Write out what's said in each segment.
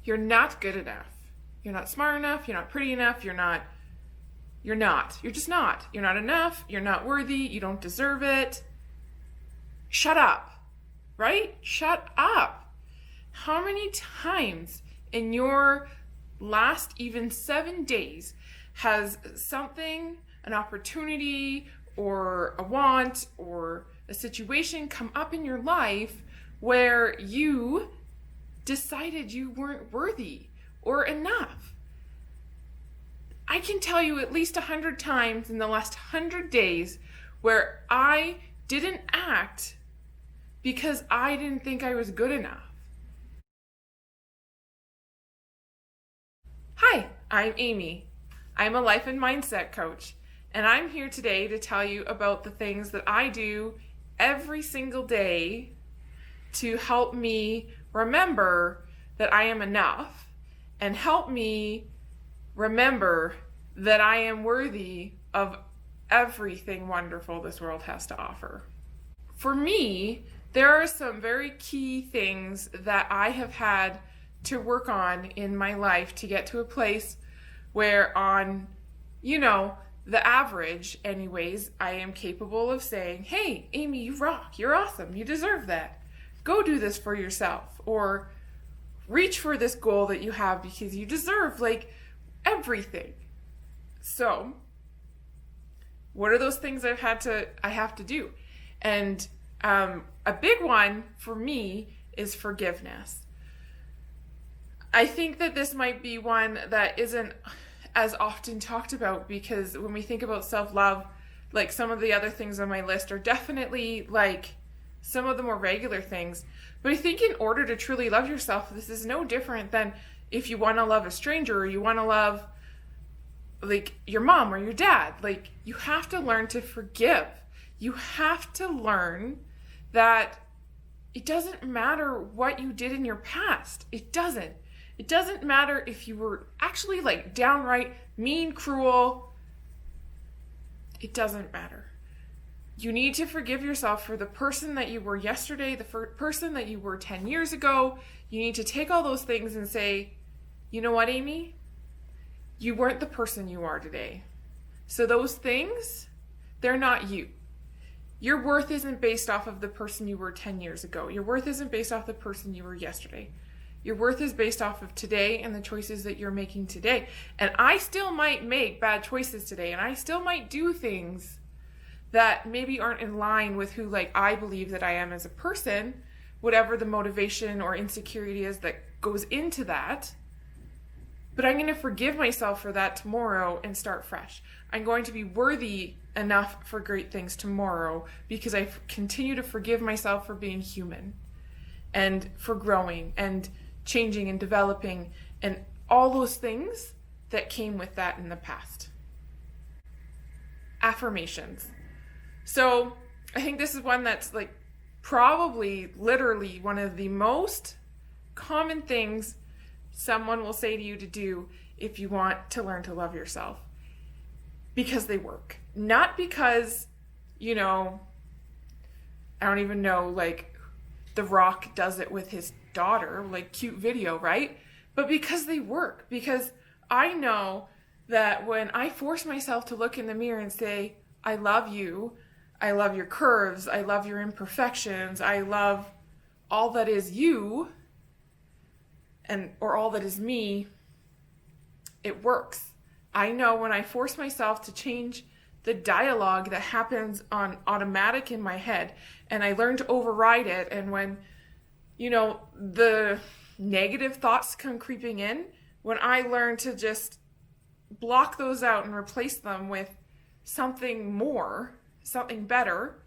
You're not good enough. You're not smart enough. You're not pretty enough. You're not. You're just not. You're not enough. You're not worthy. You don't deserve it. Shut up. Right? Shut up. How many times in your last even 7 days has something, an opportunity, or a want, or a situation come up in your life where you decided you weren't worthy or enough? I can tell you at least 100 times in the last 100 days where I didn't act because I didn't think I was good enough. Hi, I'm Amy. I'm a life and mindset coach, and I'm here today to tell you about the things that I do every single day to help me remember that I am enough and help me remember that I am worthy of everything wonderful this world has to offer. For me, there are some very key things that I have had to work on in my life to get to a place where on, the average anyways, I am capable of saying, hey, Amy, you rock, you're awesome, you deserve that. Go do this for yourself, or reach for this goal that you have because you deserve everything. So, what are those things I have to do? And a big one for me is forgiveness. I think that this might be one that isn't as often talked about because when we think about self-love, some of the other things on my list are definitely some of the more regular things. But I think in order to truly love yourself, this is no different than if you want to love a stranger or you want to love your mom or your dad. You have to learn to forgive. You have to learn that it doesn't matter what you did in your past. It doesn't. It doesn't matter if you were actually downright mean, cruel. It doesn't matter. You need to forgive yourself for the person that you were yesterday, the person that you were 10 years ago. You need to take all those things and say, you know what, Amy? You weren't the person you are today. So those things, they're not you. Your worth isn't based off of the person you were 10 years ago. Your worth isn't based off the person you were yesterday. Your worth is based off of today and the choices that you're making today. And I still might make bad choices today, and I still might do things that maybe aren't in line with who I believe that I am as a person, whatever the motivation or insecurity is that goes into that. But I'm going to forgive myself for that tomorrow and start fresh. I'm going to be worthy enough for great things tomorrow because I continue to forgive myself for being human and for growing and changing and developing and all those things that came with that in the past. Affirmations. So I think this is one that's probably literally one of the most common things someone will say to you to do if you want to learn to love yourself, because they work. Not because, I don't even know, The Rock does it with his daughter, cute video, right? But because they work. Because I know that when I force myself to look in the mirror and say, I love you, I love your curves, I love your imperfections, I love all that is you, or all that is me, it works. I know when I force myself to change the dialogue that happens on automatic in my head, and I learn to override it, and when, the negative thoughts come creeping in, when I learn to just block those out and replace them with something more, something better,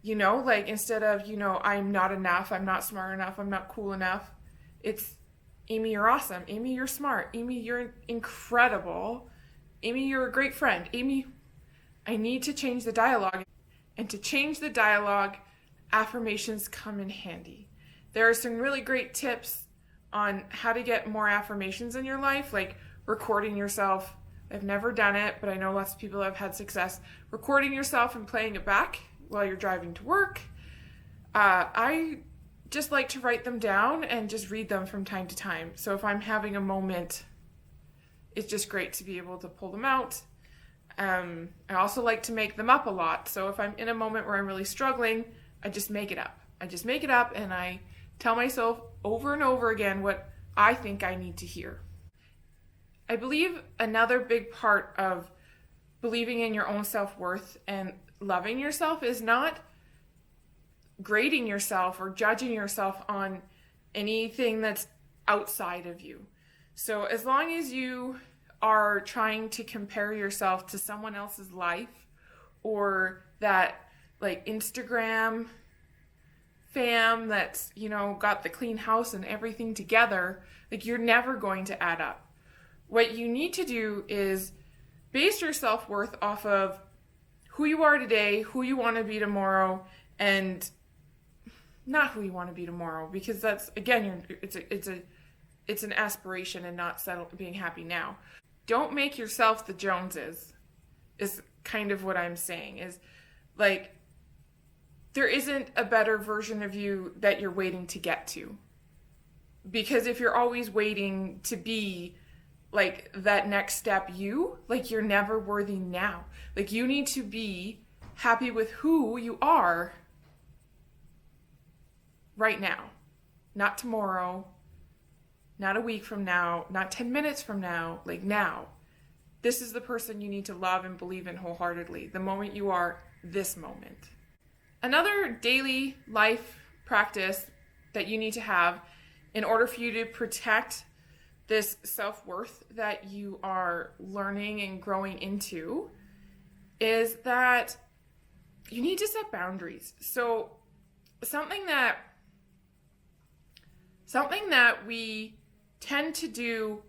instead of, I'm not enough, I'm not smart enough, I'm not cool enough, it's, Amy, you're awesome. Amy, you're smart. Amy, you're incredible. Amy, you're a great friend. Amy, I need to change the dialogue. And to change the dialogue, affirmations come in handy. There are some really great tips on how to get more affirmations in your life, recording yourself. I've never done it, but I know lots of people have had success recording yourself and playing it back while you're driving to work. I just like to write them down and just read them from time to time. So if I'm having a moment, it's just great to be able to pull them out. I also like to make them up a lot. So if I'm in a moment where I'm really struggling, I just make it up. And I tell myself over and over again what I think I need to hear. I believe another big part of believing in your own self-worth and loving yourself is not grading yourself or judging yourself on anything that's outside of you. So as long as you are trying to compare yourself to someone else's life or that like Instagram fam that's, got the clean house and everything together, like you're never going to add up. What you need to do is base your self-worth off of who you are today, who you want to be tomorrow, and not who you want to be tomorrow, because that's, again, it's an aspiration and not being happy now. Don't make yourself the Joneses, is kind of what I'm saying, is like, there isn't a better version of you that you're waiting to get to. Because if you're always waiting to be like that next step like you're never worthy now. Like you need to be happy with who you are right now. Not tomorrow, not a week from now, not 10 minutes from now, like now. This is the person you need to love and believe in wholeheartedly, the moment you are this moment. Another daily life practice that you need to have in order for you to protect this self-worth that you are learning and growing into is that you need to set boundaries. So something that we tend to do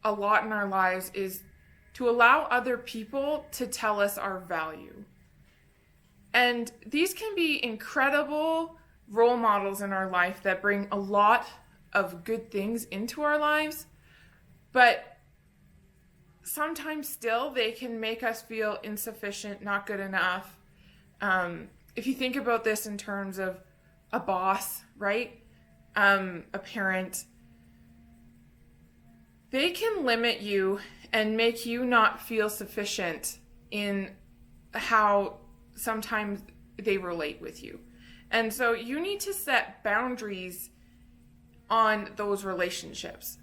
a lot in our lives is to allow other people to tell us our value. And these can be incredible role models in our life that bring a lot of good things into our lives, but sometimes still they can make us feel insufficient, not good enough. If you think about this in terms of a boss, right? A parent, they can limit you and make you not feel sufficient in how sometimes they relate with you. And so you need to set boundaries on those relationships.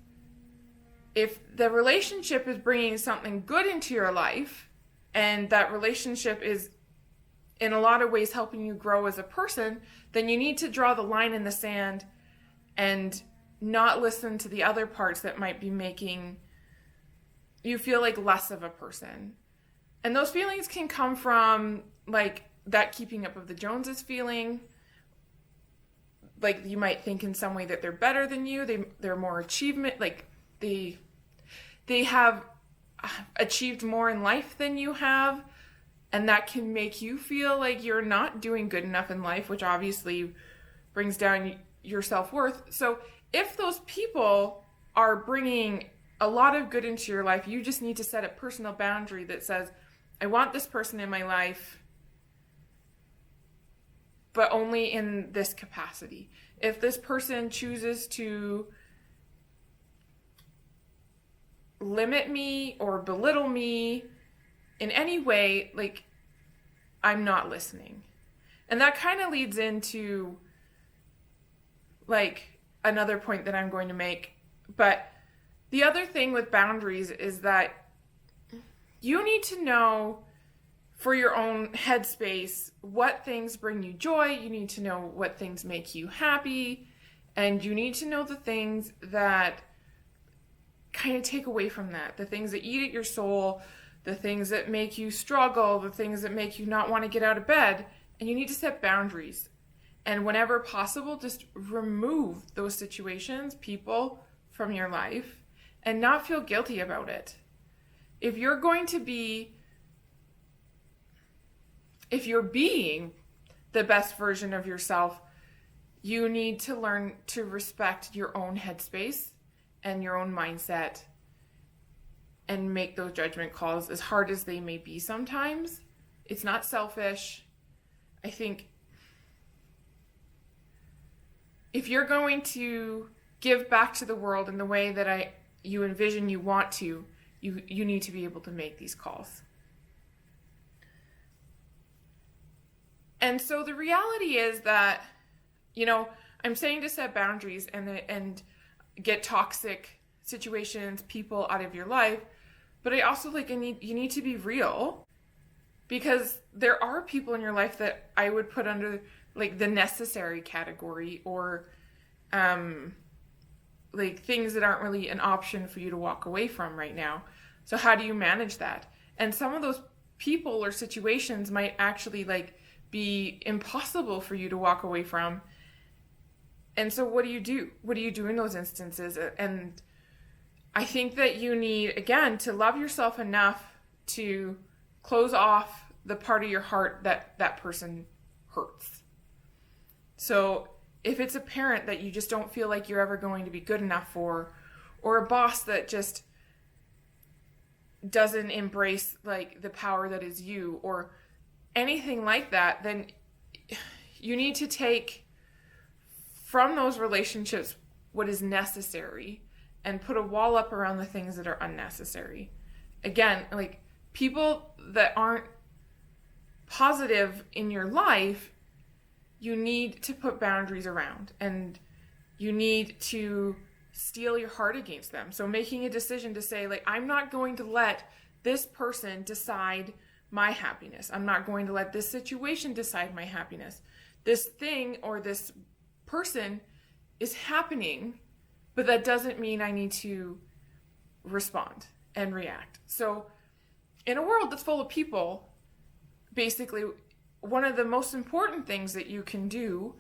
If the relationship is bringing something good into your life, and that relationship is in a lot of ways helping you grow as a person, then you need to draw the line in the sand and not listen to the other parts that might be making you feel like less of a person. And those feelings can come from like that keeping up of the Joneses feeling. Like you might think in some way that they're better than you. They're more achievement, like they have achieved more in life than you have. And that can make you feel like you're not doing good enough in life, which obviously brings down your self-worth. So if those people are bringing a lot of good into your life, you just need to set a personal boundary that says, I want this person in my life, but only in this capacity. If this person chooses to limit me or belittle me in any way, like, I'm not listening. And that kind of leads into like another point that I'm going to make. But the other thing with boundaries is that you need to know for your own headspace what things bring you joy. You need to know what things make you happy. And you need to know the things that kind of take away from that. The things that eat at your soul, the things that make you struggle, the things that make you not want to get out of bed. And you need to set boundaries. And whenever possible, just remove those situations, people from your life, and not feel guilty about it. If you're being the best version of yourself, you need to learn to respect your own headspace and your own mindset and make those judgment calls, as hard as they may be sometimes. It's not selfish. I think if you're going to give back to the world in the way that you envision you want to, you need to be able to make these calls. And so the reality is that, I'm saying to set boundaries and get toxic situations, people out of your life, but I also you need to be real, because there are people in your life that I would put under the necessary category, or things that aren't really an option for you to walk away from right now. So how do you manage that? And some of those people or situations might actually be impossible for you to walk away from. And so what do you do? What do you do in those instances? And I think that you need, again, to love yourself enough to close off the part of your heart that person hurts. So if it's a parent that you just don't feel like you're ever going to be good enough for, or a boss that just doesn't embrace the power that is you, or anything like that, then you need to take from those relationships what is necessary and put a wall up around the things that are unnecessary. Again, people that aren't positive in your life, you need to put boundaries around, and you need to steel your heart against them. So making a decision to say, I'm not going to let this person decide my happiness. I'm not going to let this situation decide my happiness. This thing or this person is happening, but that doesn't mean I need to respond and react. So in a world that's full of people, basically one of the most important things that you can do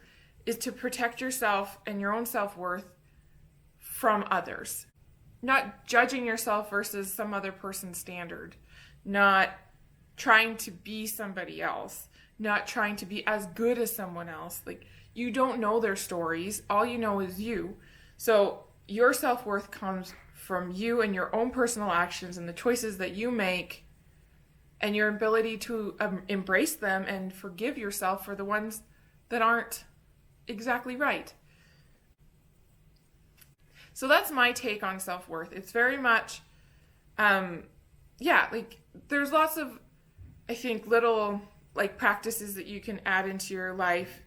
is to protect yourself and your own self-worth from others. Not judging yourself versus some other person's standard. Not trying to be somebody else. Not trying to be as good as someone else. You don't know their stories. All you know is you. So your self-worth comes from you and your own personal actions and the choices that you make, and your ability to embrace them and forgive yourself for the ones that aren't exactly right. So that's my take on self-worth. It's very much, there's lots of, I think, little practices that you can add into your life.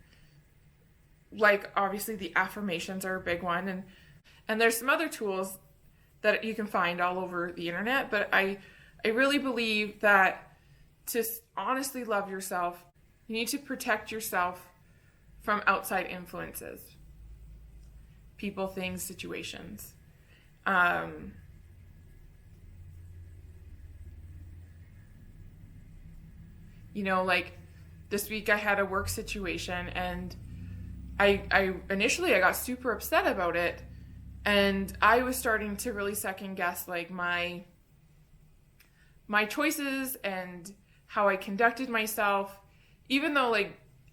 Obviously the affirmations are a big one, and there's some other tools that you can find all over the internet, but I really believe that to honestly love yourself, you need to protect yourself from outside influences. People, things, situations. This week I had a work situation, and I initially got super upset about it, and I was starting to really second guess my choices and how I conducted myself, even though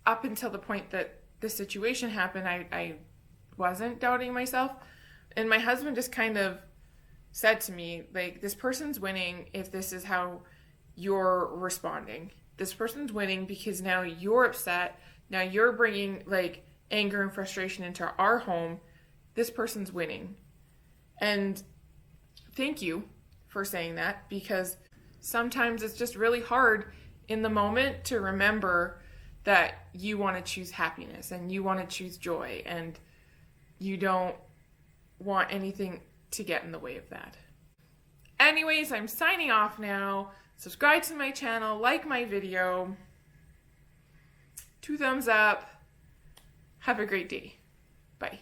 up until the point that the situation happened, I wasn't doubting myself. And my husband just kind of said to me, this person's winning if this is how you're responding. This person's winning because now you're upset. Now you're bringing anger and frustration into our home. This person's winning. And thank you for saying that, because sometimes it's just really hard in the moment to remember that you want to choose happiness and you want to choose joy, and you don't want anything to get in the way of that. Anyways, I'm signing off now. Subscribe to my channel, like my video, 2 thumbs up. Have a great day. Bye.